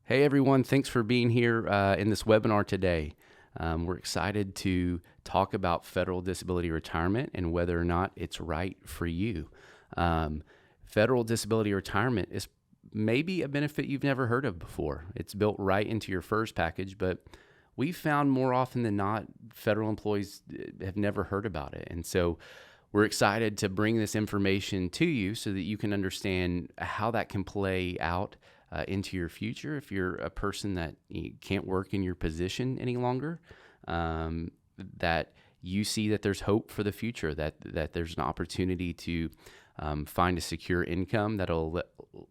Hey everyone, thanks for being here in this webinar today. We're excited to talk about federal disability retirement and whether or not it's right for you. Federal disability retirement is maybe a benefit you've never heard of before. It's built right into your FERS package, but we've found more often than not, federal employees have never heard about it. And so we're excited to bring this information to you so that you can understand how that can play out into your future if you're a person that you can't work in your position any longer, that you see that there's hope for the future, that there's an opportunity to find a secure income that'll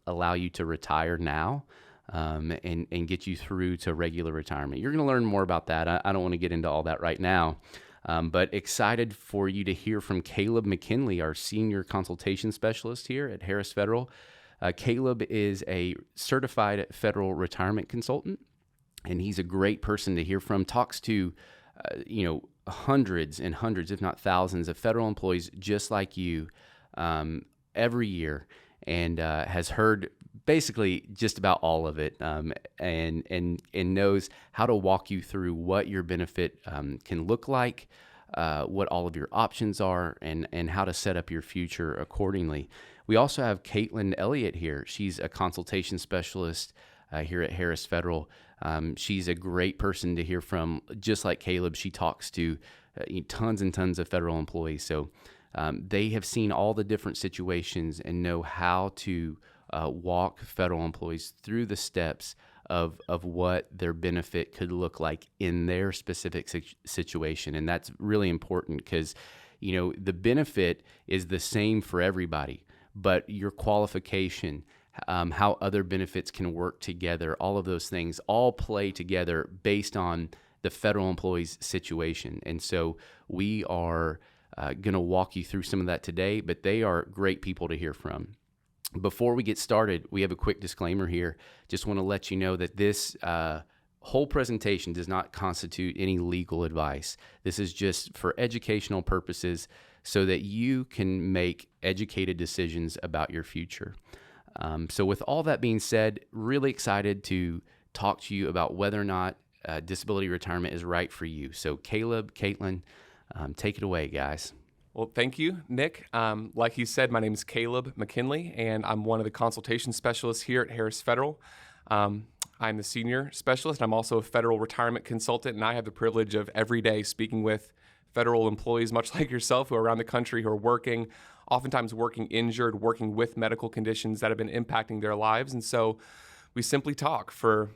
allow you to retire now and get you through to regular retirement. You're going to learn more about that. I don't want to get into all that right now, but excited for you to hear from Caleb McKinley, our senior consultation specialist here at Harris Federal. Caleb is a certified federal retirement consultant, and he's a great person to hear from. Talks to, hundreds and hundreds, if not thousands, of federal employees just like you every year, and has heard basically just about all of it, and knows how to walk you through what your benefit can look like, what all of your options are, and how to set up your future accordingly. We also have Caitlin Elliott here. She's a consultation specialist here at Harris Federal. She's a great person to hear from. Just like Caleb, she talks to tons and tons of federal employees. So they have seen all the different situations and know how to walk federal employees through the steps of what their benefit could look like in their specific situation. And that's really important because, the benefit is the same for everybody, but your qualification, how other benefits can work together, all of those things all play together based on the federal employee's situation. And so we are going to walk you through some of that today, but they are great people to hear from. Before we get started, we have a quick disclaimer here. Just want to let you know that this whole presentation does not constitute any legal advice. This is just for educational purposes so that you can make educated decisions about your future. So with all that being said, really excited to talk to you about whether or not disability retirement is right for you. So Caleb, Caitlin, take it away, guys. Well, thank you, Nick. Like he said, my name is Caleb McKinley, and I'm one of the consultation specialists here at Harris Federal. I'm the senior specialist. I'm also a federal retirement consultant, and I have the privilege of every day speaking with federal employees, much like yourself, who are around the country, who are working, oftentimes working injured, working with medical conditions that have been impacting their lives. And so we simply talk for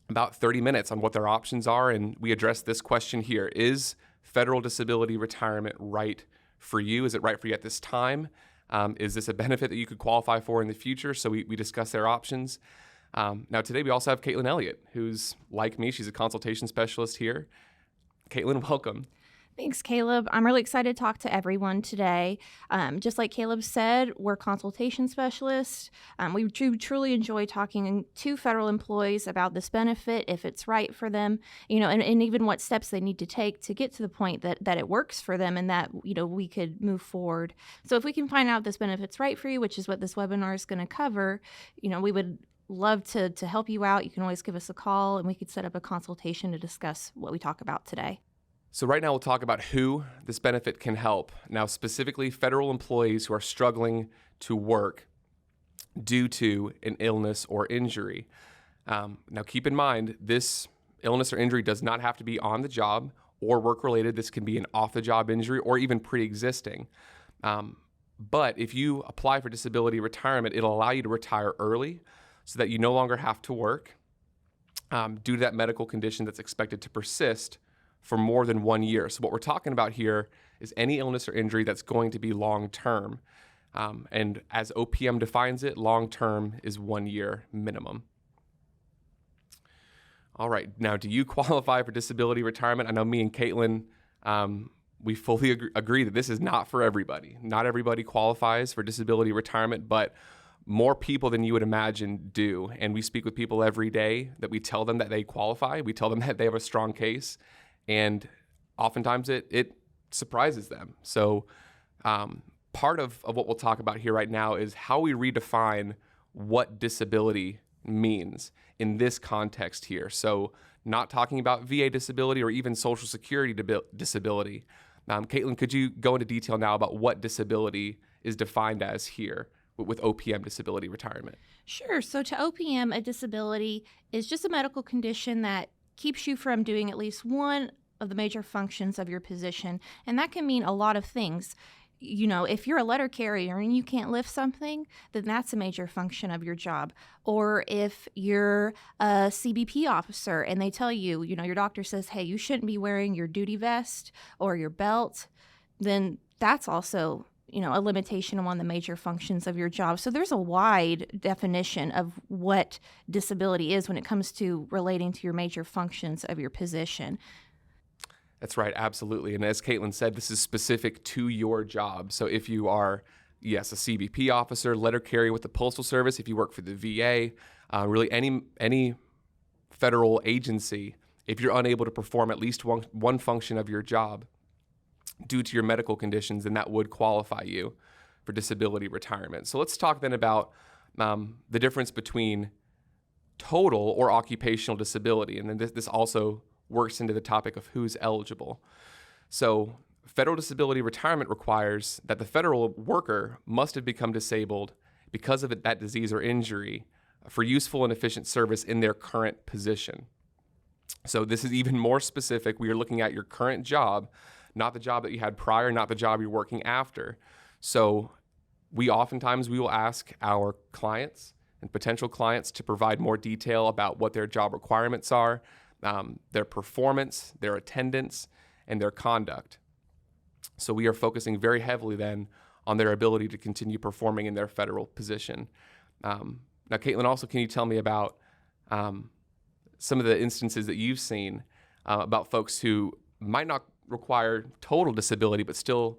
about 30 minutes on what their options are, and we address this question here. Is federal disability retirement right for you? Is it right for you at this time? Is this a benefit that you could qualify for in the future? So we discuss their options. Now today we also have Caitlin Elliott, who's like me. She's a consultation specialist here. Caitlin, welcome. Thanks, Caleb. I'm really excited to talk to everyone today. Just like Caleb said, we're consultation specialists. We truly enjoy talking to federal employees about this benefit, if it's right for them, and even what steps they need to take to get to the point that it works for them and that, we could move forward. So if we can find out this benefit's right for you, which is what this webinar is going to cover, we would love to help you out. You can always give us a call and we could set up a consultation to discuss what we talk about today. So right now we'll talk about who this benefit can help. Now, specifically federal employees who are struggling to work due to an illness or injury. Now, keep in mind, this illness or injury does not have to be on the job or work-related. This can be an off-the-job injury or even pre-existing. But if you apply for disability retirement, it'll allow you to retire early so that you no longer have to work due to that medical condition that's expected to persist for more than 1 year. So what we're talking about here is any illness or injury that's going to be long-term. And as OPM defines it, long-term is 1 year minimum. All right, now do you qualify for disability retirement? I know me and Caitlin, we fully agree that this is not for everybody. Not everybody qualifies for disability retirement, but more people than you would imagine do. And we speak with people every day that we tell them that they qualify. We tell them that they have a strong case. And oftentimes it surprises them. So part of what we'll talk about here right now is how we redefine what disability means in this context here. So not talking about VA disability or even Social Security disability. Caitlin, could you go into detail now about what disability is defined as here with OPM disability retirement? Sure. So to OPM, a disability is just a medical condition that keeps you from doing at least one of the major functions of your position. And that can mean a lot of things. You know, if you're a letter carrier and you can't lift something, then that's a major function of your job. Or if you're a CBP officer and they tell you, you know, your doctor says, hey, you shouldn't be wearing your duty vest or your belt, then that's also, you know, a limitation on one of the major functions of your job. So there's a wide definition of what disability is when it comes to relating to your major functions of your position. That's right, absolutely. And as Caitlin said, this is specific to your job. So if you are, yes, a CBP officer, letter carrier with the Postal Service, if you work for the VA, really any federal agency, if you're unable to perform at least one function of your job due to your medical conditions, then that would qualify you for disability retirement. So let's talk then about the difference between total or occupational disability. And then this also works into the topic of who's eligible. So federal disability retirement requires that the federal worker must have become disabled because of that disease or injury for useful and efficient service in their current position. So this is even more specific. We are looking at your current job, not the job that you had prior, not the job you're working after. So we will ask our clients and potential clients to provide more detail about what their job requirements are, their performance, their attendance, and their conduct. So we are focusing very heavily then on their ability to continue performing in their federal position. Now, Caitlin, also, can you tell me about some of the instances that you've seen about folks who might not require total disability, but still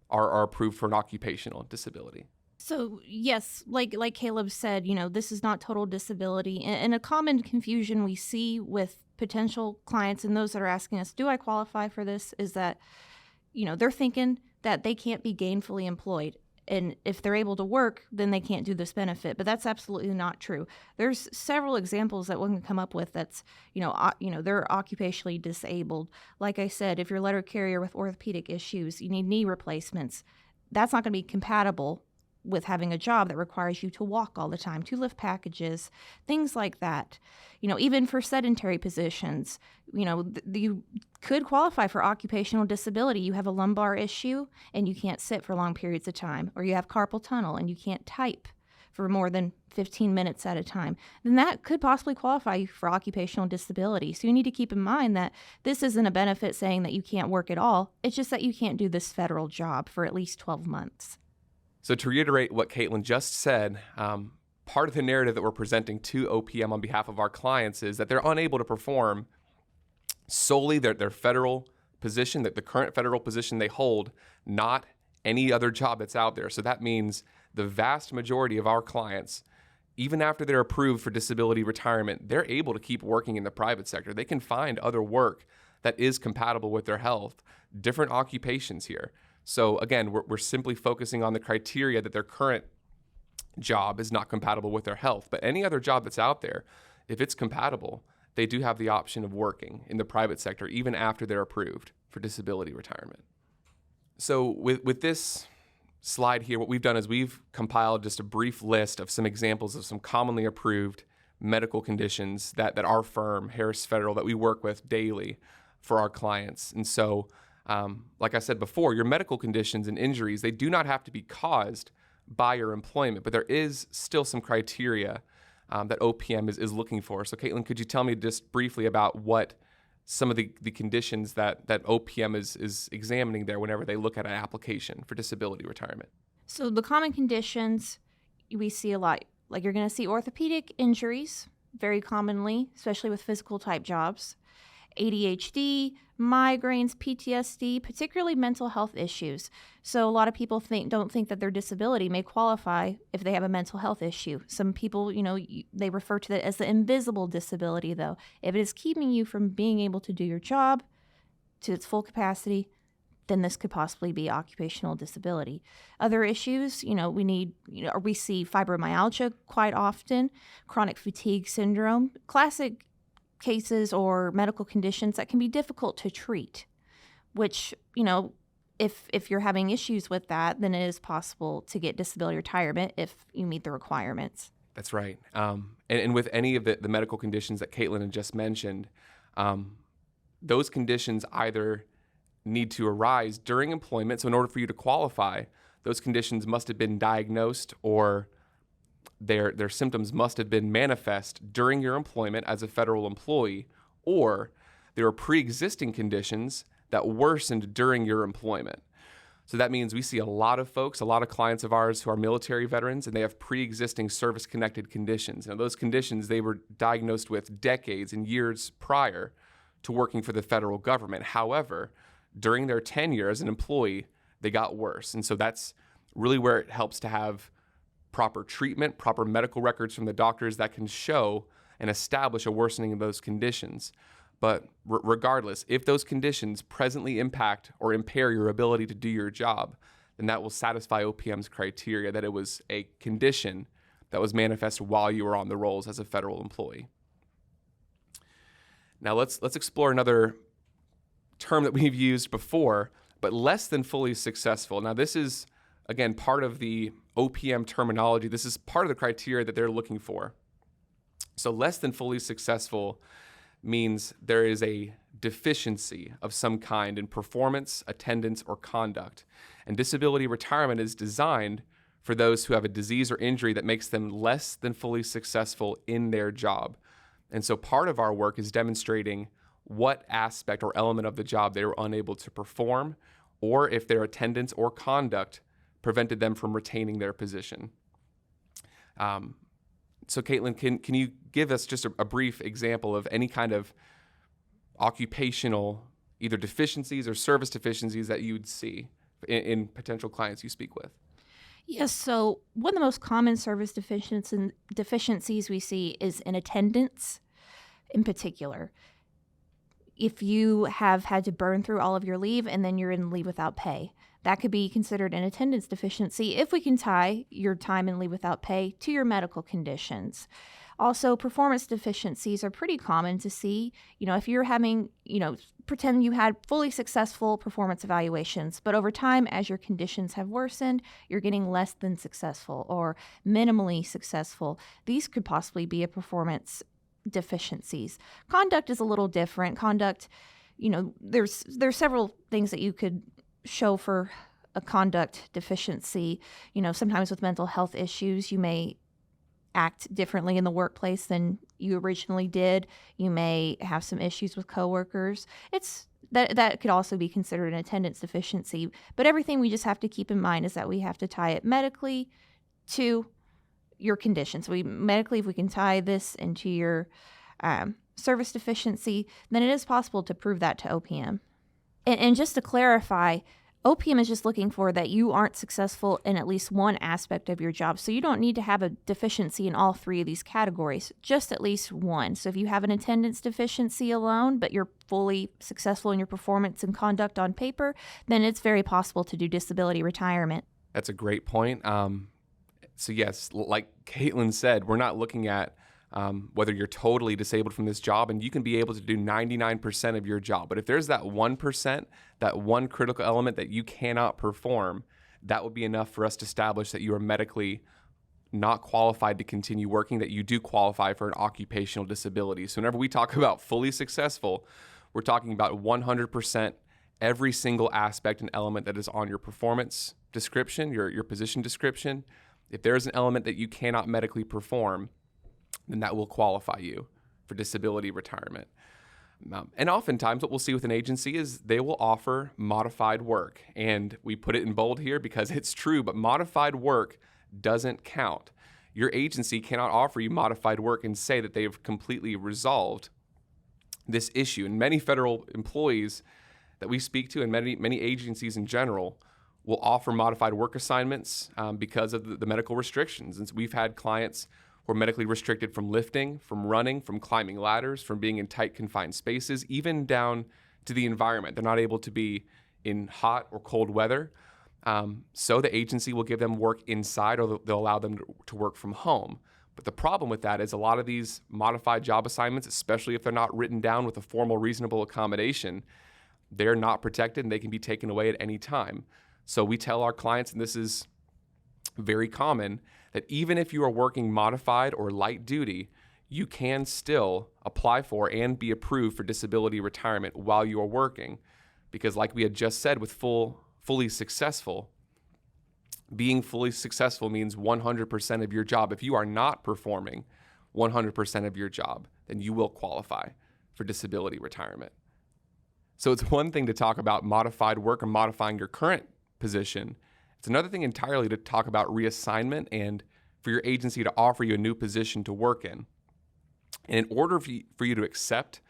are approved for an occupational disability? So yes, like Caleb said, you know, this is not total disability. And a common confusion we see with potential clients and those that are asking us, do I qualify for this, is that, you know, they're thinking that they can't be gainfully employed. And if they're able to work, then they can't do this benefit. But that's absolutely not true. There's several examples that one can come up with that's, they're occupationally disabled. Like I said, if you're a letter carrier with orthopedic issues, you need knee replacements. That's not going to be compatible with having a job that requires you to walk all the time, to lift packages, things like that. You know, even for sedentary positions, you know, you could qualify for occupational disability. You have a lumbar issue and you can't sit for long periods of time, or you have carpal tunnel and you can't type for more than 15 minutes at a time, then that could possibly qualify you for occupational disability. So you need to keep in mind that this isn't a benefit saying that you can't work at all. It's just that you can't do this federal job for at least 12 months. So to reiterate what Caitlin just said, part of the narrative that we're presenting to OPM on behalf of our clients is that they're unable to perform solely their federal position, that the current federal position they hold, not any other job that's out there. So that means the vast majority of our clients, even after they're approved for disability retirement, they're able to keep working in the private sector. They can find other work that is compatible with their health, different occupations here. So again, we're simply focusing on the criteria that their current job is not compatible with their health. But any other job that's out there, if it's compatible, they do have the option of working in the private sector even after they're approved for disability retirement. So with this slide here, what we've done is we've compiled just a brief list of some examples of some commonly approved medical conditions that our firm, Harris Federal, that we work with daily for our clients. And so like I said before, your medical conditions and injuries, they do not have to be caused by your employment, but there is still some criteria that OPM is looking for. So Caitlin, could you tell me just briefly about what some of the conditions that OPM is examining there whenever they look at an application for disability retirement? So the common conditions we see a lot, like you're going to see orthopedic injuries very commonly, especially with physical type jobs, ADHD, migraines, PTSD, particularly mental health issues. So a lot of people don't think that their disability may qualify if they have a mental health issue. Some people, they refer to that as the invisible disability, though. If it is keeping you from being able to do your job to its full capacity, then this could possibly be occupational disability. Other issues, we see fibromyalgia quite often, chronic fatigue syndrome, classic cases or medical conditions that can be difficult to treat, which, if you're having issues with that, then it is possible to get disability retirement if you meet the requirements. That's right. And with any of the medical conditions that Caitlin had just mentioned, those conditions either need to arise during employment. So in order for you to qualify, those conditions must have been diagnosed, or their symptoms must have been manifest during your employment as a federal employee, or there are pre-existing conditions that worsened during your employment. So that means we see a lot of clients of ours who are military veterans, and they have pre-existing service-connected conditions. Now, those conditions, they were diagnosed with decades and years prior to working for the federal government. However, during their tenure as an employee, they got worse. And so that's really where it helps to have proper treatment, proper medical records from the doctors that can show and establish a worsening of those conditions. But regardless, if those conditions presently impact or impair your ability to do your job, then that will satisfy OPM's criteria that it was a condition that was manifest while you were on the rolls as a federal employee. Now let's explore another term that we've used before, but less than fully successful. Now this is, again, part of the OPM terminology. This is part of the criteria that they're looking for. So less than fully successful means there is a deficiency of some kind in performance, attendance, or conduct. And disability retirement is designed for those who have a disease or injury that makes them less than fully successful in their job. And so part of our work is demonstrating what aspect or element of the job they were unable to perform, or if their attendance or conduct prevented them from retaining their position. So Caitlin, can you give us just a brief example of any kind of occupational either deficiencies or service deficiencies that you would see in potential clients you speak with? Yes, so one of the most common service deficiencies we see is in attendance in particular. If you have had to burn through all of your leave and then you're in leave without pay, that could be considered an attendance deficiency if we can tie your time in leave without pay to your medical conditions. Also, performance deficiencies are pretty common to see. If you're having, pretend you had fully successful performance evaluations, but over time, as your conditions have worsened, you're getting less than successful or minimally successful. These could possibly be a performance deficiencies. Conduct is a little different. Conduct, there's several things that you could show for a conduct deficiency. Sometimes with mental health issues, you may act differently in the workplace than you originally did. You may have some issues with coworkers. That could also be considered an attendance deficiency. But everything we just have to keep in mind is that we have to tie it medically to your condition. So if we can tie this into your service deficiency, then it is possible to prove that to OPM. And just to clarify, OPM is just looking for that you aren't successful in at least one aspect of your job. So you don't need to have a deficiency in all three of these categories, just at least one. So if you have an attendance deficiency alone, but you're fully successful in your performance and conduct on paper, then it's very possible to do disability retirement. That's a great point. So yes, like Caitlin said, we're not looking at whether you're totally disabled from this job, and you can be able to do 99% of your job. But if there's that 1%, that one critical element that you cannot perform, that would be enough for us to establish that you are medically not qualified to continue working, that you do qualify for an occupational disability. So whenever we talk about fully successful, we're talking about 100% every single aspect and element that is on your performance description, your position description. If there is an element that you cannot medically perform, then that will qualify you for disability retirement. And oftentimes what we'll see with an agency is they will offer modified work. And we put it in bold here because it's true, but modified work doesn't count. Your agency cannot offer you modified work and say that they've completely resolved this issue. And many federal employees that we speak to, and many agencies in general, will offer modified work assignments because of the medical restrictions. And so we've had clients who are medically restricted from lifting, from running, from climbing ladders, from being in tight confined spaces, even down to the environment. They're not able to be in hot or cold weather. So the agency will give them work inside, or they'll allow them to work from home. But the problem with that is a lot of these modified job assignments, especially if they're not written down with a formal reasonable accommodation, they're not protected and they can be taken away at any time. So we tell our clients, and this is very common, that even if you are working modified or light duty, you can still apply for and be approved for disability retirement while you are working. Because like we had just said with fully successful, being fully successful means 100% of your job. If you are not performing 100% of your job, then you will qualify for disability retirement. So it's one thing to talk about modified work or modifying your current position. It's another thing entirely to talk about reassignment and for your agency to offer you a new position to work in. And in order for you to accept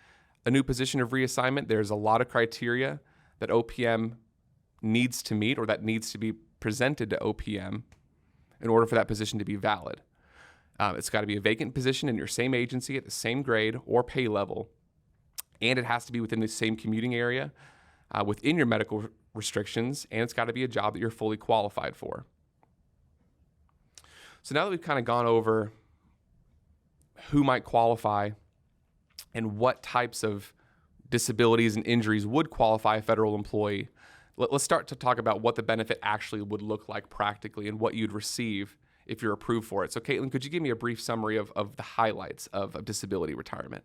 a new position of reassignment, there's a lot of criteria that OPM needs to meet, or that needs to be presented to OPM in order for that position to be valid. It's got to be a vacant position in your same agency at the same grade or pay level, and it has to be within the same commuting area, within your medical restrictions, and it's got to be a job that you're fully qualified for. So now that we've kind of gone over who might qualify and what types of disabilities and injuries would qualify a federal employee, let's start to talk about what the benefit actually would look like practically and what you'd receive if you're approved for it. So Caitlin, could you give me a brief summary of the highlights of disability retirement?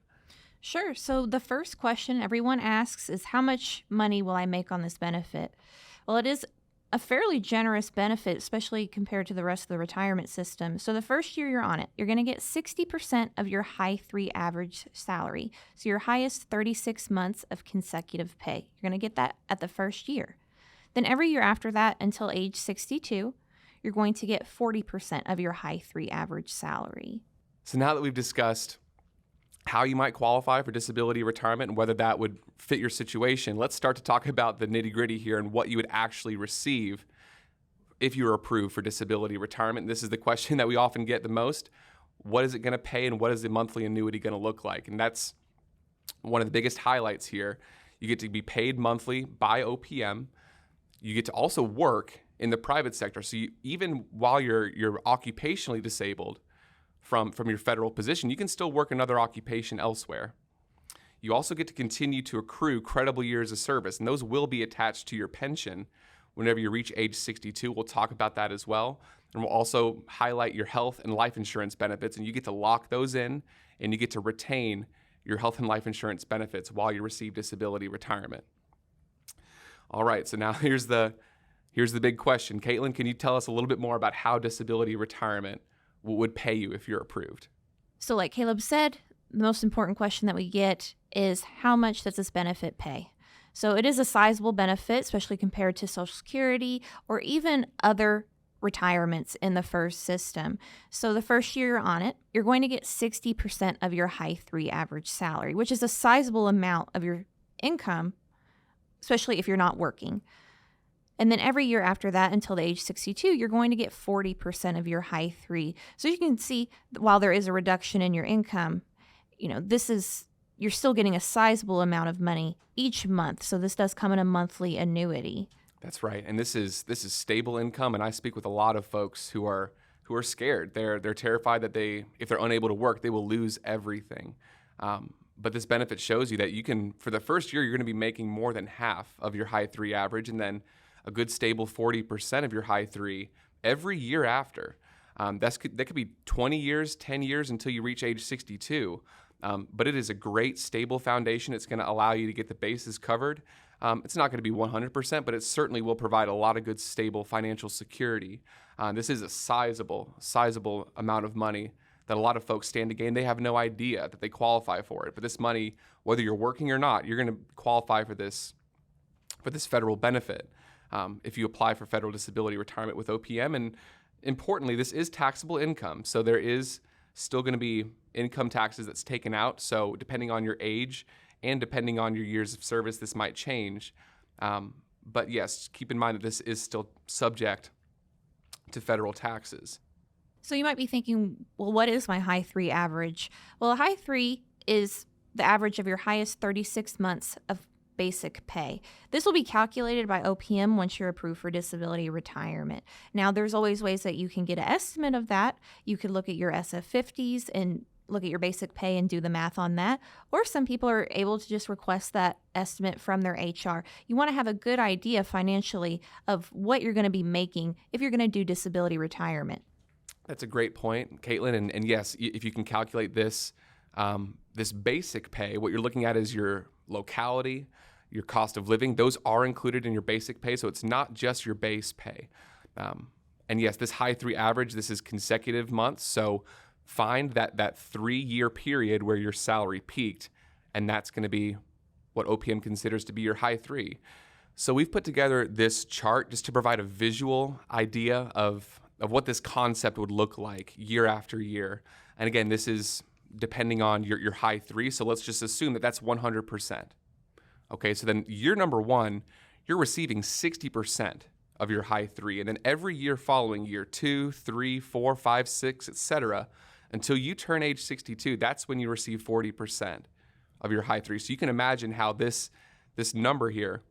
Sure. So the first question everyone asks is, how much money will I make on this benefit? Well, it is a fairly generous benefit, especially compared to the rest of the retirement system. So the first year you're on it, you're going to get 60% of your high 3 average salary. So your highest 36 months of consecutive pay. You're going to get that at the first year. Then every year after that until age 62, you're going to get 40% of your high 3 average salary. So now that we've discussed how you might qualify for disability retirement and whether that would fit your situation, let's start to talk about the nitty-gritty here and what you would actually receive if you were approved for disability retirement. This is the question that we often get the most. What is it going to pay, and what is the monthly annuity going to look like? And that's one of the biggest highlights here. You get to be paid monthly by OPM. You get to also work in the private sector. So even while you're occupationally disabled from your federal position, you can still work another occupation elsewhere. You also get to continue to accrue credible years of service, and those will be attached to your pension whenever you reach age 62. We'll talk about that as well. And we'll also highlight your health and life insurance benefits, and you get to lock those in, and you get to retain your health and life insurance benefits while you receive disability retirement. All right, so now here's the big question. Caitlin, can you tell us a little bit more about how disability retirement would pay you if you're approved? So like Caleb said, the most important question that we get is, how much does this benefit pay? So it is a sizable benefit, especially compared to Social Security or even other retirements in the FERS system. So the first year you're on it, you're going to get 60% of your high 3 average salary, which is a sizable amount of your income, especially if you're not working. And then every year after that until the age 62, you're going to get 40% of your high 3. So you can see, while there is a reduction in your income, you're still getting a sizable amount of money each month. So this does come in a monthly annuity. That's right. And this is stable income. And I speak with a lot of folks who are scared. They're terrified that if they're unable to work, they will lose everything. But this benefit shows you that you can, for the first year, you're going to be making more than half of your high 3 average, and then a good stable 40% of your high 3 every year after. That could be 20 years, 10 years until you reach age 62. But it is a great stable foundation. It's going to allow you to get the bases covered. It's not going to be 100%, but it certainly will provide a lot of good stable financial security. This is a sizable amount of money that a lot of folks stand to gain. They have no idea that they qualify for it. But this money, whether you're working or not, you're going to qualify for this federal benefit if you apply for federal disability retirement with OPM. And importantly, this is taxable income. So there is still going to be income taxes that's taken out. So depending on your age and depending on your years of service, this might change. But yes, keep in mind that this is still subject to federal taxes. So you might be thinking, well, what is my high 3 average? Well, a high 3 is the average of your highest 36 months of basic pay. This will be calculated by OPM once you're approved for disability retirement. Now, there's always ways that you can get an estimate of that. You could look at your SF50s and look at your basic pay and do the math on that. Or some people are able to just request that estimate from their HR. You want to have a good idea financially of what you're going to be making if you're going to do disability retirement. That's a great point, Caitlin. And yes, if you can calculate this, this basic pay, what you're looking at is your locality, your cost of living. Those are included in your basic pay, so it's not just your base pay. And yes, this high 3 average, this is consecutive months. So find that 3-year period where your salary peaked, and that's going to be what OPM considers to be your high 3. So we've put together this chart just to provide a visual idea of what this concept would look like year after year. And again, this is depending on your high 3. So let's just assume that that's 100%. Okay, so then year number 1, you're receiving 60% of your high 3. And then every year following, year 2, 3, 4, 5, 6, etc., until you turn age 62, that's when you receive 40% of your high 3. So you can imagine how this number here,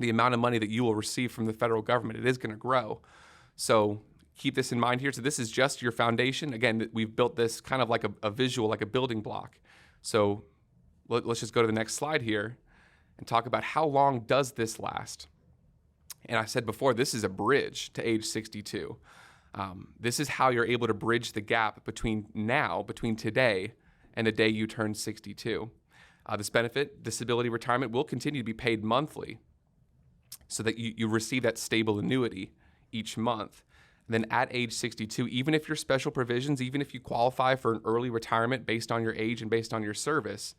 the amount of money that you will receive from the federal government, it is going to grow. So keep this in mind here. So this is just your foundation. Again, we've built this kind of like a visual, like a building block. So let's just go to the next slide here and talk about how long does this last. And I said before, this is a bridge to age 62. This is how you're able to bridge the gap between today and the day you turn 62. This benefit, disability retirement, will continue to be paid monthly so that you receive that stable annuity each month. And then at age 62, even if your special provisions, even if you qualify for an early retirement based on your age and based on your service,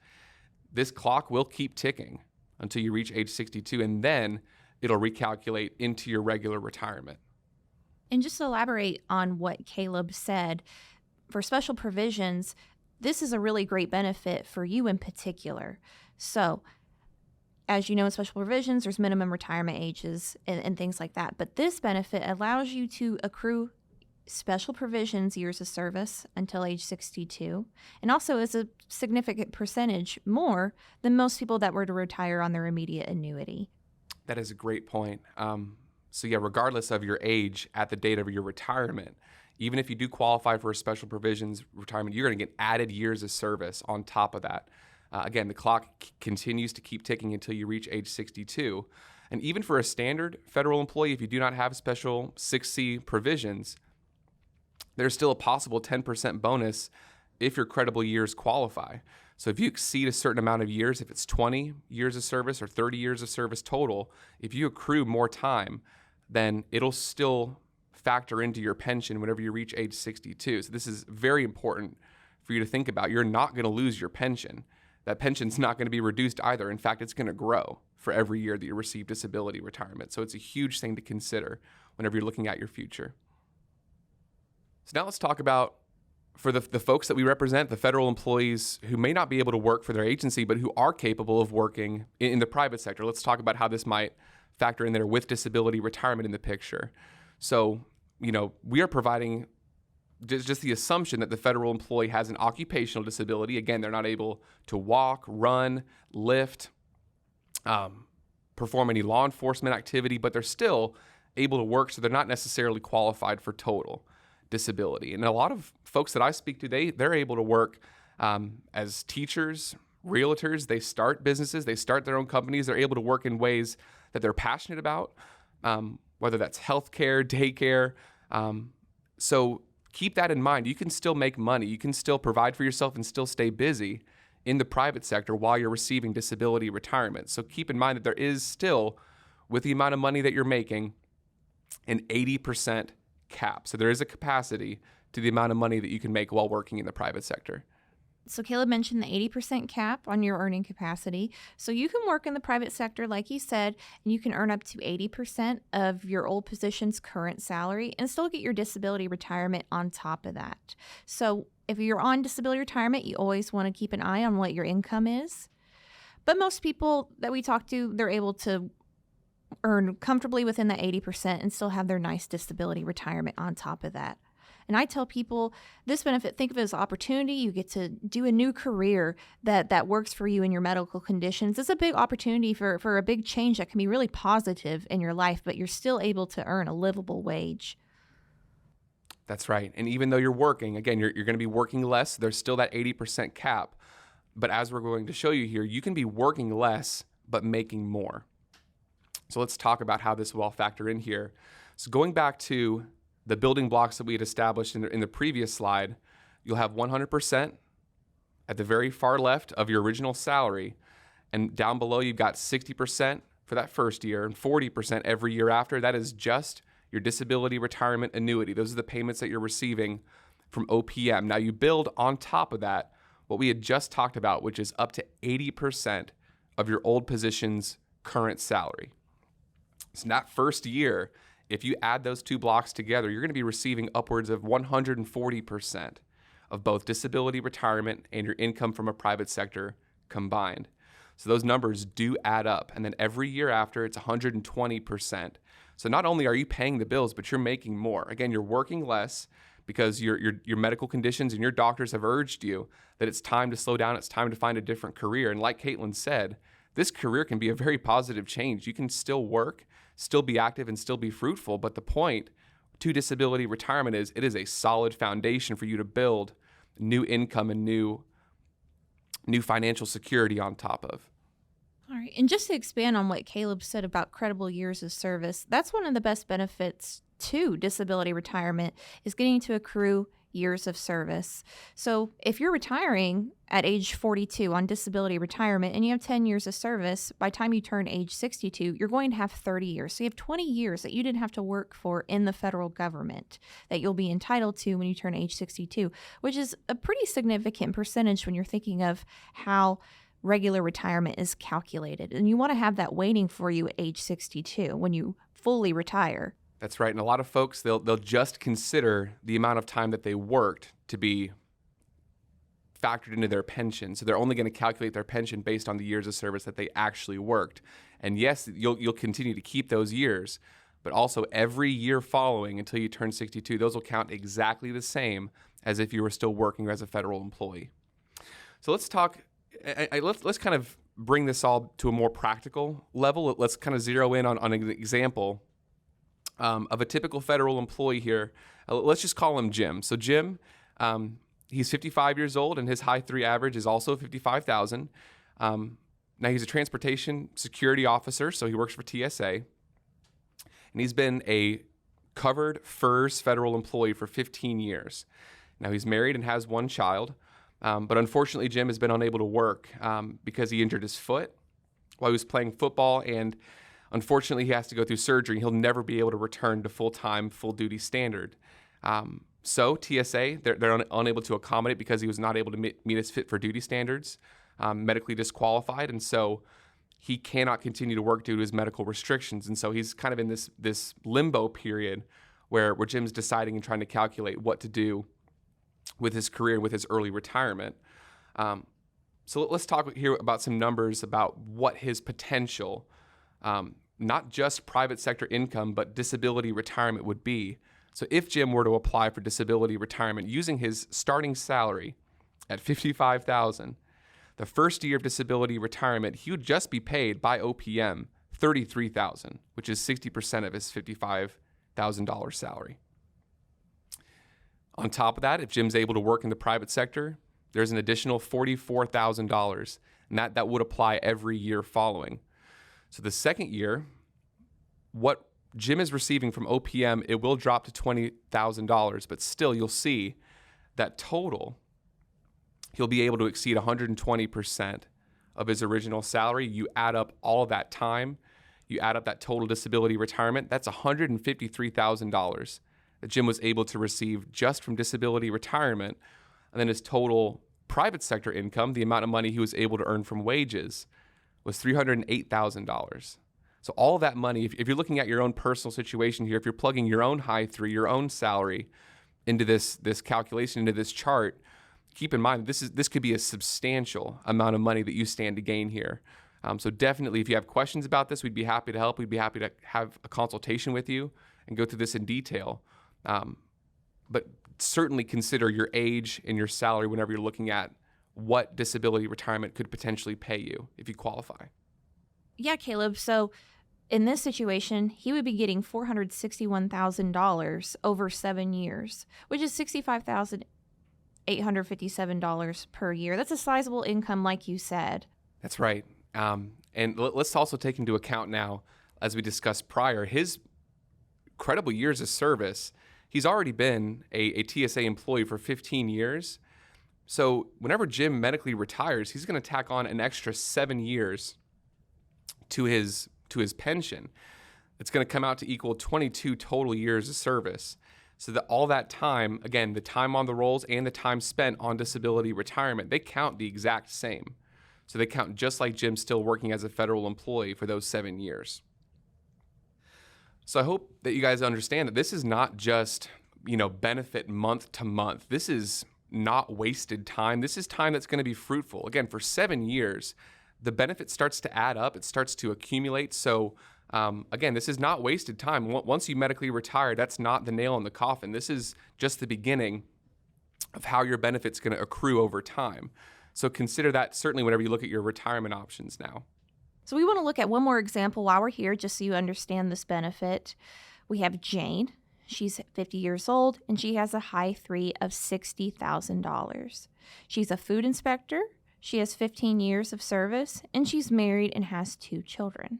this clock will keep ticking until you reach age 62, and then it'll recalculate into your regular retirement. And just to elaborate on what Caleb said, for special provisions, this is a really great benefit for you in particular. So, as you know, in special provisions, there's minimum retirement ages and things like that. But this benefit allows you to accrue special provisions years of service until age 62, and also is a significant percentage more than most people that were to retire on their immediate annuity. That is a great point. So yeah, regardless of your age at the date of your retirement, even if you do qualify for a special provisions retirement, you're going to get added years of service on top of that. Again, the clock continues to keep ticking until you reach age 62. And even for a standard federal employee, if you do not have special 6C provisions, there's still a possible 10% bonus if your credible years qualify. So if you exceed a certain amount of years, if it's 20 years of service or 30 years of service total, if you accrue more time, then it'll still factor into your pension whenever you reach age 62. So this is very important for you to think about. You're not going to lose your pension. That pension's not going to be reduced either. In fact, it's going to grow for every year that you receive disability retirement. So it's a huge thing to consider whenever you're looking at your future. So now let's talk about, for the folks that we represent, the federal employees who may not be able to work for their agency, but who are capable of working in the private sector. Let's talk about how this might factor in there with disability retirement in the picture. So, we are providing just the assumption that the federal employee has an occupational disability. Again, they're not able to walk, run, lift, perform any law enforcement activity, but they're still able to work, so they're not necessarily qualified for total disability. And a lot of folks that I speak to, they're able to work as teachers, realtors. They start businesses, they start their own companies. They're able to work in ways that they're passionate about, whether that's healthcare, daycare. So keep that in mind. You can still make money. You can still provide for yourself and still stay busy in the private sector while you're receiving disability retirement. So keep in mind that there is still, with the amount of money that you're making, an 80% cap. So there is a capacity to the amount of money that you can make while working in the private sector. So Caleb mentioned the 80% cap on your earning capacity. So you can work in the private sector, like he said, and you can earn up to 80% of your old position's current salary and still get your disability retirement on top of that. So if you're on disability retirement, you always want to keep an eye on what your income is. But most people that we talk to, they're able to earn comfortably within that 80% and still have their nice disability retirement on top of that. And I tell people this benefit, think of it as opportunity. You get to do a new career that works for you in your medical conditions. It's a big opportunity for a big change that can be really positive in your life, but you're still able to earn a livable wage. That's right. And even though you're working, again, you're going to be working less. There's still that 80% cap. But as we're going to show you here, you can be working less, but making more. So let's talk about how this will all factor in here. So going back to the building blocks that we had established in the previous slide, you'll have 100% at the very far left of your original salary. And down below, you've got 60% for that first year and 40% every year after. That is just your disability retirement annuity. Those are the payments that you're receiving from OPM. Now you build on top of that what we had just talked about, which is up to 80% of your old position's current salary. So in that first year, if you add those two blocks together, you're going to be receiving upwards of 140% of both disability retirement and your income from a private sector combined. So those numbers do add up. And then every year after, it's 120%. So not only are you paying the bills, but you're making more. Again, you're working less because your medical conditions and your doctors have urged you that it's time to slow down, it's time to find a different career. And like Caitlin said, this career can be a very positive change. You can still work, still be active, and still be fruitful. But the point to disability retirement is it is a solid foundation for you to build new income and new financial security on top of. All right. And just to expand on what Caleb said about credible years of service, that's one of the best benefits to disability retirement is getting to accrue years of service. So if you're retiring at age 42 on disability retirement and you have 10 years of service, by the time you turn age 62, you're going to have 30 years. So you have 20 years that you didn't have to work for in the federal government that you'll be entitled to when you turn age 62, which is a pretty significant percentage when you're thinking of how regular retirement is calculated. And you want to have that waiting for you at age 62 when you fully retire. That's right. And a lot of folks, they'll just consider the amount of time that they worked to be factored into their pension. So they're only going to calculate their pension based on the years of service that they actually worked. And yes, you'll continue to keep those years, but also every year following until you turn 62, those will count exactly the same as if you were still working as a federal employee. So let's talk, let's kind of bring this all to a more practical level. Let's kind of zero in on an example of a typical federal employee here. Let's just call him Jim. So Jim, he's 55 years old, and his high 3 average is also 55,000. Now he's a transportation security officer, so he works for TSA, and he's been a covered FERS federal employee for 15 years. Now he's married and has one child, but unfortunately Jim has been unable to work because he injured his foot while he was playing football, and unfortunately, he has to go through surgery. He'll never be able to return to full-time, full-duty standard. So TSA, they're unable to accommodate because he was not able to meet his fit-for-duty standards, medically disqualified, and so he cannot continue to work due to his medical restrictions. And so he's kind of in this limbo period where Jim's deciding and trying to calculate what to do with his career, with his early retirement. So let's talk here about some numbers about what his potential not just private sector income, but disability retirement would be. So if Jim were to apply for disability retirement using his starting salary at $55,000, the first year of disability retirement, he would just be paid by OPM $33,000, which is 60% of his $55,000 salary. On top of that, if Jim's able to work in the private sector, there's an additional $44,000, and that would apply every year following. So the second year, what Jim is receiving from OPM, it will drop to $20,000, but still you'll see that total, he'll be able to exceed 120% of his original salary. You add up all of that time, you add up that total disability retirement, that's $153,000 that Jim was able to receive just from disability retirement. And then his total private sector income, the amount of money he was able to earn from wages, was $308,000. So all of that money, if you're looking at your own personal situation here, if you're plugging your own high 3, your own salary into this calculation, into this chart, keep in mind this could be a substantial amount of money that you stand to gain here. So definitely, if you have questions about this, we'd be happy to help. We'd be happy to have a consultation with you and go through this in detail. But certainly consider your age and your salary whenever you're looking at what disability retirement could potentially pay you if you qualify. Yeah, Caleb. So in this situation, he would be getting $461,000 over 7 years, which is $65,857 per year. That's a sizable income, like you said. That's right. And let's also take into account now, as we discussed prior, his incredible years of service. He's already been a TSA employee for 15 years. So whenever Jim medically retires, he's going to tack on an extra 7 years to his pension. It's going to come out to equal 22 total years of service. So that all that time, again, the time on the rolls and the time spent on disability retirement, they count the exact same. So they count just like Jim still working as a federal employee for those 7 years. So I hope that you guys understand that this is not just, benefit month to month. This is not wasted time. This is time that's going to be fruitful. Again, for 7 years, the benefit starts to add up. It starts to accumulate. So again, this is not wasted time. Once you medically retire, that's not the nail in the coffin. This is just the beginning of how your benefit's going to accrue over time. So consider that certainly whenever you look at your retirement options now. So we want to look at one more example while we're here, just so you understand this benefit. We have Jane. She's 50 years old, and she has a high 3 of $60,000. She's a food inspector. She has 15 years of service, and she's married and has 2 children.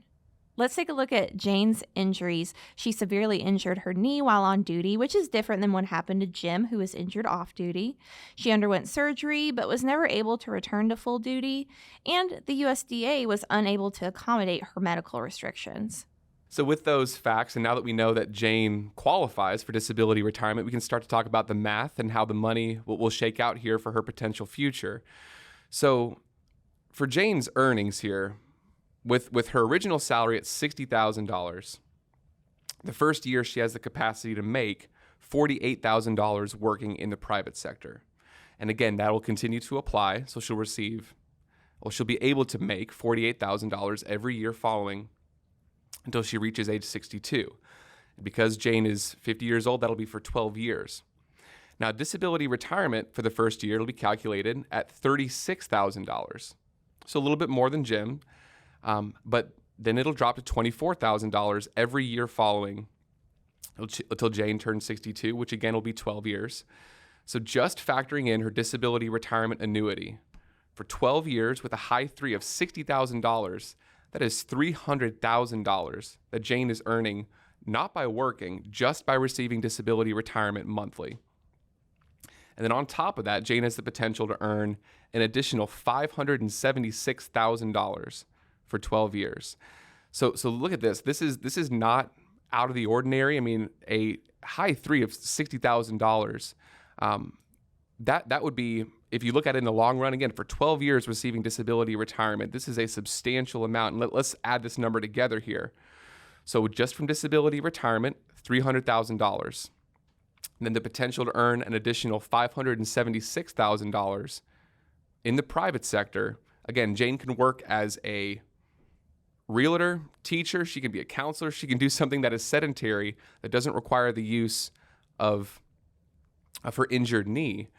Let's take a look at Jane's injuries. She severely injured her knee while on duty, which is different than what happened to Jim, who was injured off duty. She underwent surgery, but was never able to return to full duty, and the USDA was unable to accommodate her medical restrictions. So with those facts, and now that we know that Jane qualifies for disability retirement, we can start to talk about the math and how the money will shake out here for her potential future. So for Jane's earnings here, with her original salary at $60,000, the first year she has the capacity to make $48,000 working in the private sector. And again, that will continue to apply. So she'll be able to make $48,000 every year following until she reaches age 62. Because Jane is 50 years old, that'll be for 12 years. Now, disability retirement for the first year, it'll be calculated at $36,000. So a little bit more than Jim. But then it'll drop to $24,000 every year following until Jane turns 62, which again will be 12 years. So just factoring in her disability retirement annuity for 12 years with a high 3 of $60,000, that is $300,000 that Jane is earning, not by working, just by receiving disability retirement monthly. And then on top of that, Jane has the potential to earn an additional $576,000 for 12 years. So look at this. This is not out of the ordinary. I mean, a high 3 of $60,000. That would be, if you look at it in the long run, again, for 12 years receiving disability retirement, this is a substantial amount. And let's add this number together here. So just from disability retirement, $300,000. Then the potential to earn an additional $576,000 in the private sector. Again, Jane can work as a realtor, teacher, she can be a counselor, she can do something that is sedentary, that doesn't require the use of her injured knee.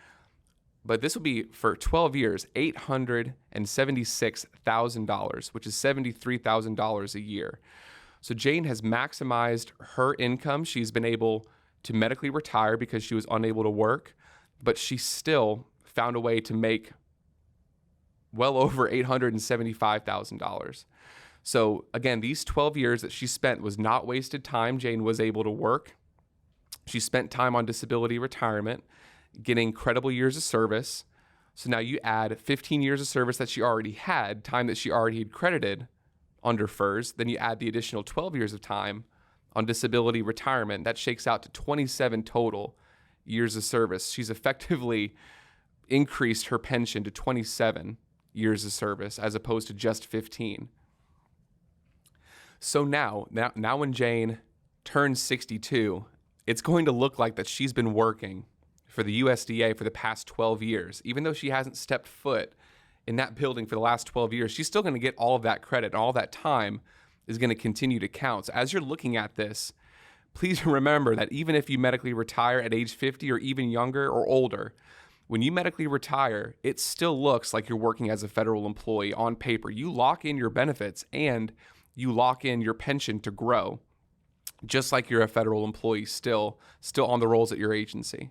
But this will be, for 12 years, $876,000, which is $73,000 a year. So Jane has maximized her income. She's been able to medically retire because she was unable to work, but she still found a way to make well over $875,000. So again, these 12 years that she spent was not wasted time. Jane was able to work. She spent time on disability retirement, getting incredible years of service. So now you add 15 years of service that she already had, time that she already had credited under FERS. Then you add the additional 12 years of time on disability retirement. That shakes out to 27 total years of service. She's effectively increased her pension to 27 years of service as opposed to just 15. So now when Jane turns 62, it's going to look like that she's been working for the USDA for the past 12 years. Even though she hasn't stepped foot in that building for the last 12 years, she's still going to get all of that credit, and all that time is going to continue to count. So as you're looking at this, please remember that even if you medically retire at age 50 or even younger or older, when you medically retire, it still looks like you're working as a federal employee on paper. You lock in your benefits and you lock in your pension to grow, just like you're a federal employee still on the rolls at your agency.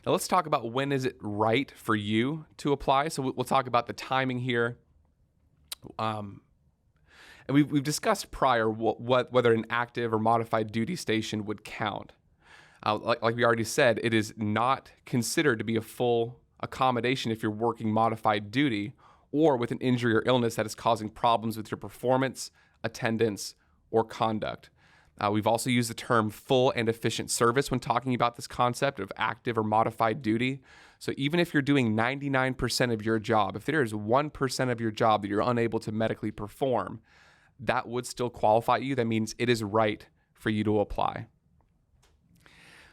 Now let's talk about when is it right for you to apply. So we'll talk about the timing here. And we've discussed prior whether an active or modified duty station would count. Like we already said, it is not considered to be a full accommodation if you're working modified duty or with an injury or illness that is causing problems with your performance, attendance, or conduct. We've also used the term full and efficient service when talking about this concept of active or modified duty. So even if you're doing 99% of your job, if there is 1% of your job that you're unable to medically perform, that would still qualify you. That means it is right for you to apply.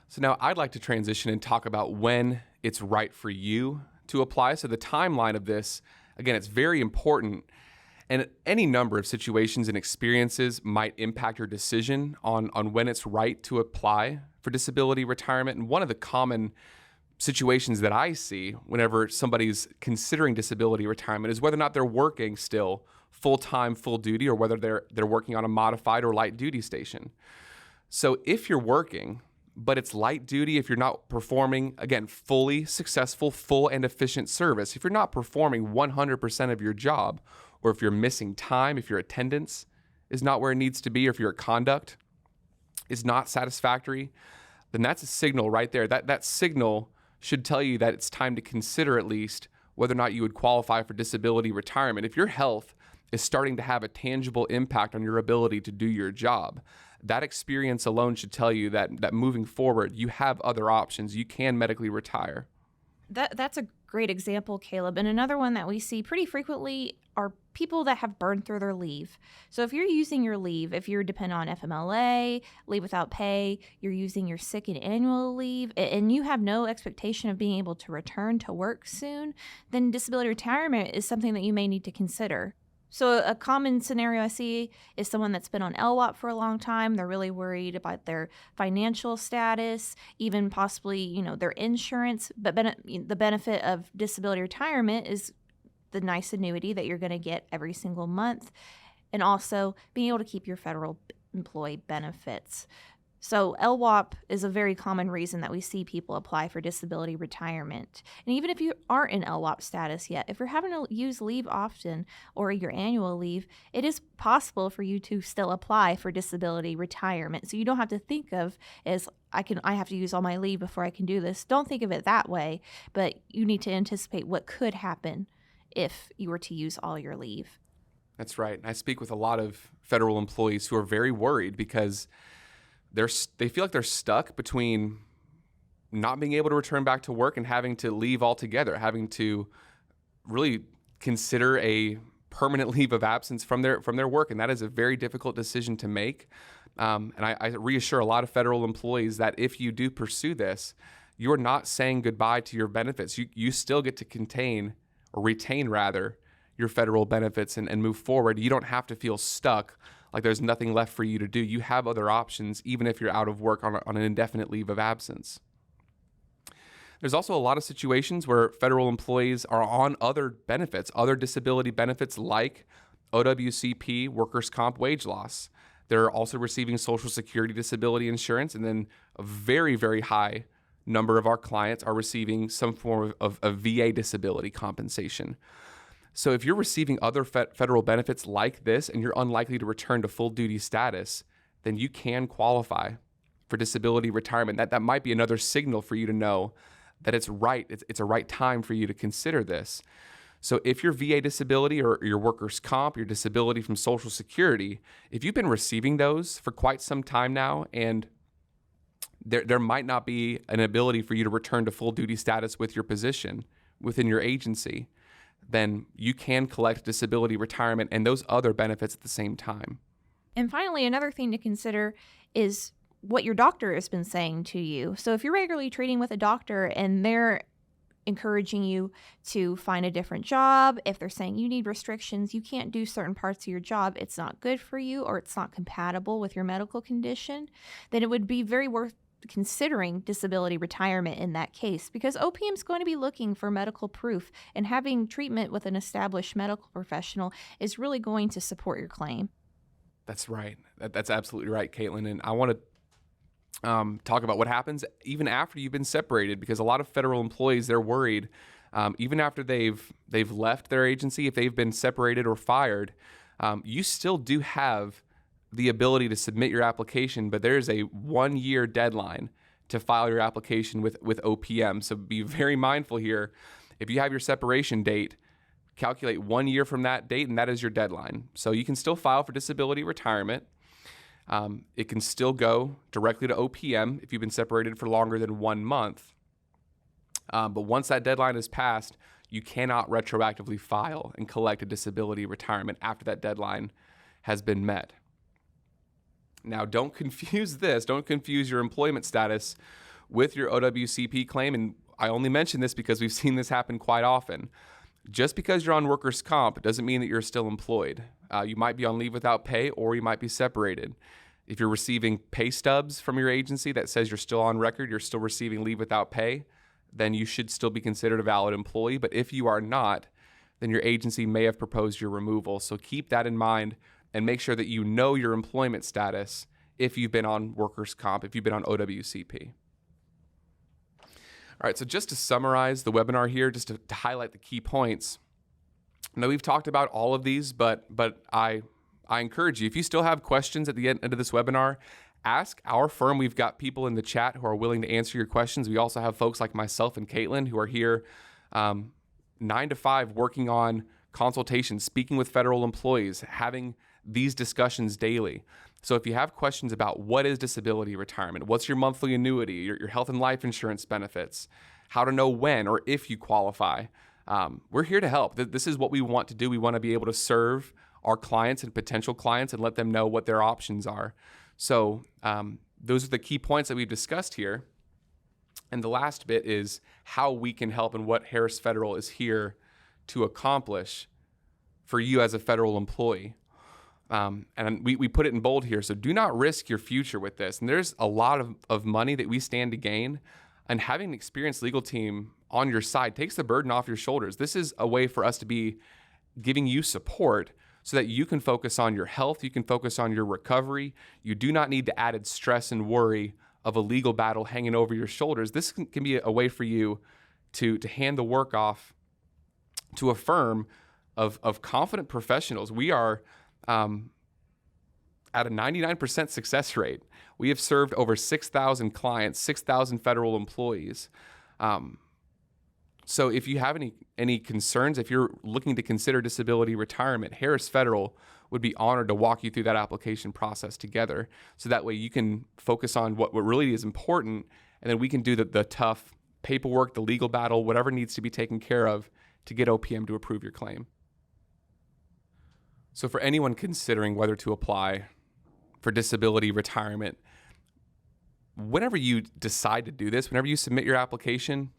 So now I'd like to transition and talk about when it's right for you to apply. So the timeline of this, again, it's very important. And any number of situations and experiences might impact your decision on when it's right to apply for disability retirement. And one of the common situations that I see whenever somebody's considering disability retirement is whether or not they're working still full-time, full duty, or whether they're working on a modified or light duty station. So if you're working, but it's light duty, if you're not performing, again, fully successful, full and efficient service, if you're not performing 100% of your job, or if you're missing time, if your attendance is not where it needs to be, or if your conduct is not satisfactory, then that's a signal right there. That signal should tell you that it's time to consider at least whether or not you would qualify for disability retirement. If your health is starting to have a tangible impact on your ability to do your job, that experience alone should tell you that moving forward, you have other options. You can medically retire. That's a great example, Caleb. And another one that we see pretty frequently are people that have burned through their leave. So if you're using your leave, if you're dependent on FMLA, leave without pay, you're using your sick and annual leave, and you have no expectation of being able to return to work soon, then disability retirement is something that you may need to consider. So a common scenario I see is someone that's been on LWOP for a long time. They're really worried about their financial status, even possibly, their insurance. But the benefit of disability retirement is the nice annuity that you're going to get every single month, and also being able to keep your federal employee benefits. So LWOP is a very common reason that we see people apply for disability retirement. And even if you aren't in LWOP status yet, if you're having to use leave often or your annual leave, it is possible for you to still apply for disability retirement. So you don't have to think of as I have to use all my leave before I can do this. Don't think of it that way, but you need to anticipate what could happen if you were to use all your leave. That's right. I speak with a lot of federal employees who are very worried because they feel like they're stuck between not being able to return back to work and having to leave altogether, having to really consider a permanent leave of absence from their work. And that is a very difficult decision to make. And I reassure a lot of federal employees that if you do pursue this, you're not saying goodbye to your benefits. You still get to retain your federal benefits and move forward. You don't have to feel stuck like there's nothing left for you to do. You have other options, even if you're out of work on an indefinite leave of absence. There's also a lot of situations where federal employees are on other benefits, other disability benefits like OWCP, workers' comp, wage loss. They're also receiving Social Security disability insurance, and then a very, very high number of our clients are receiving some form of VA disability compensation. So if you're receiving other federal benefits like this and you're unlikely to return to full duty status, then you can qualify for disability retirement. That might be another signal for you to know that it's right. It's a right time for you to consider this. So if your VA disability or your workers' comp, your disability from Social Security, if you've been receiving those for quite some time now, and there might not be an ability for you to return to full duty status with your position within your agency, then you can collect disability retirement and those other benefits at the same time. And finally, another thing to consider is what your doctor has been saying to you. So if you're regularly treating with a doctor and they're encouraging you to find a different job, if they're saying you need restrictions, you can't do certain parts of your job, it's not good for you, or it's not compatible with your medical condition, then it would be very worth considering disability retirement in that case, because OPM is going to be looking for medical proof, and having treatment with an established medical professional is really going to support your claim. That's right. That's absolutely right, Caitlin. And I want to talk about what happens even after you've been separated, because a lot of federal employees, they're worried even after they've left their agency, if they've been separated or fired, you still do have the ability to submit your application, but there's a 1-year deadline to file your application with OPM. So be very mindful here. If you have your separation date, calculate 1 year from that date, and that is your deadline. So you can still file for disability retirement. It can still go directly to OPM if you've been separated for longer than 1 month. But once that deadline is passed, you cannot retroactively file and collect a disability retirement after that deadline has been met. Now, don't confuse this. Don't confuse your employment status with your OWCP claim. And I only mention this because we've seen this happen quite often. Just because you're on workers' comp doesn't mean that you're still employed. You might be on leave without pay, or you might be separated. If you're receiving pay stubs from your agency that says you're still on record, you're still receiving leave without pay, then you should still be considered a valid employee. But if you are not, then your agency may have proposed your removal. So keep that in mind and make sure that you know your employment status if you've been on workers' comp, if you've been on OWCP. All right, so just to summarize the webinar here, just to highlight the key points. Now, we've talked about all of these, but I encourage you, if you still have questions at the end of this webinar, ask our firm. We've got people in the chat who are willing to answer your questions. We also have folks like myself and Caitlin who are here 9 to 5 working on consultations, speaking with federal employees, having these discussions daily. So if you have questions about what is disability retirement, what's your monthly annuity, your health and life insurance benefits, how to know when or if you qualify, we're here to help. This is what we want to do. We want to be able to serve our clients and potential clients and let them know what their options are. So those are the key points that we've discussed here. And the last bit is how we can help and what Harris Federal is here to accomplish for you as a federal employee. And we put it in bold here. So do not risk your future with this. And there's a lot of money that we stand to gain. And having an experienced legal team on your side takes the burden off your shoulders. This is a way for us to be giving you support so that you can focus on your health, you can focus on your recovery. You do not need the added stress and worry of a legal battle hanging over your shoulders. This can be a way for you to hand the work off to a firm of confident professionals. We are at a 99% success rate. We have served over 6,000 clients, 6,000 federal employees. So if you have any concerns, if you're looking to consider disability retirement, Harris Federal would be honored to walk you through that application process together. So that way you can focus on what really is important, and then we can do the tough paperwork, the legal battle, whatever needs to be taken care of to get OPM to approve your claim. So for anyone considering whether to apply for disability retirement, whenever you decide to do this, whenever you submit your application,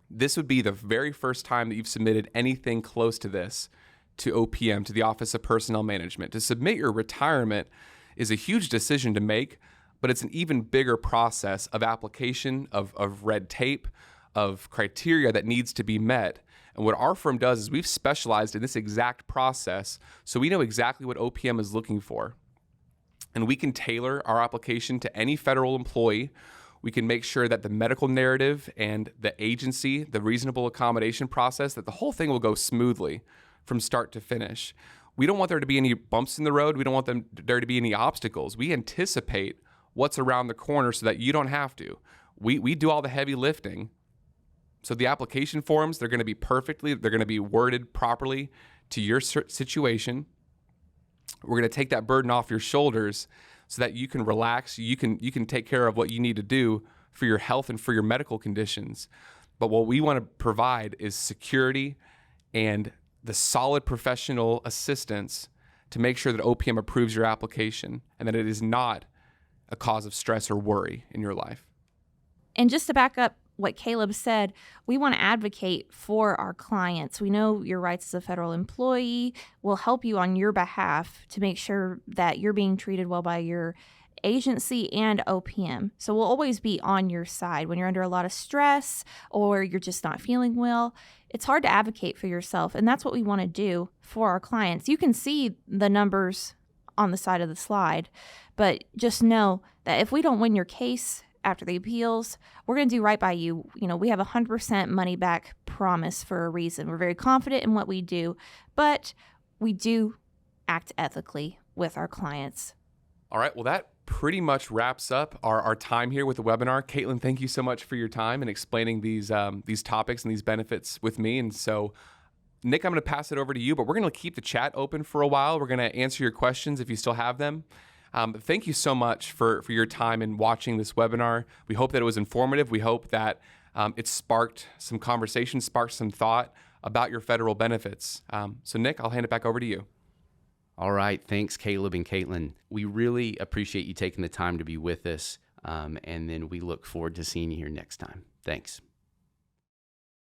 this would be the very first time that you've submitted anything close to this to OPM, to the Office of Personnel Management. To submit your retirement is a huge decision to make, but it's an even bigger process of application, of red tape, of criteria that needs to be met. And what our firm does is we've specialized in this exact process, so we know exactly what OPM is looking for. And we can tailor our application to any federal employee. We can make sure that the medical narrative and the agency, the reasonable accommodation process, that the whole thing will go smoothly from start to finish. We don't want there to be any bumps in the road. We don't want there to be any obstacles. We anticipate what's around the corner so that you don't have to. We do all the heavy lifting. So the application forms, they're going to be worded properly to your situation. We're going to take that burden off your shoulders so that you can relax, you can take care of what you need to do for your health and for your medical conditions. But what we want to provide is security and the solid professional assistance to make sure that OPM approves your application and that it is not a cause of stress or worry in your life. And just to back up what Caleb said, we want to advocate for our clients. We know your rights as a federal employee. Will help you on your behalf to make sure that you're being treated well by your agency and OPM. So we'll always be on your side when you're under a lot of stress or you're just not feeling well. It's hard to advocate for yourself, and that's what we want to do for our clients. You can see the numbers on the side of the slide, but just know that if we don't win your case after the appeals, we're going to do right by you. You know, we have 100% money back promise for a reason. We're very confident in what we do, but we do act ethically with our clients. All right. Well, that pretty much wraps up our time here with the webinar. Caitlin, thank you so much for your time and explaining these topics and these benefits with me. And so, Nick, I'm going to pass it over to you, but we're going to keep the chat open for a while. We're going to answer your questions if you still have them. Thank you so much for your time in watching this webinar. We hope that it was informative. We hope that it sparked some conversation, sparked some thought about your federal benefits. So, Nick, I'll hand it back over to you. All right. Thanks, Caleb and Caitlin. We really appreciate you taking the time to be with us, and then we look forward to seeing you here next time. Thanks.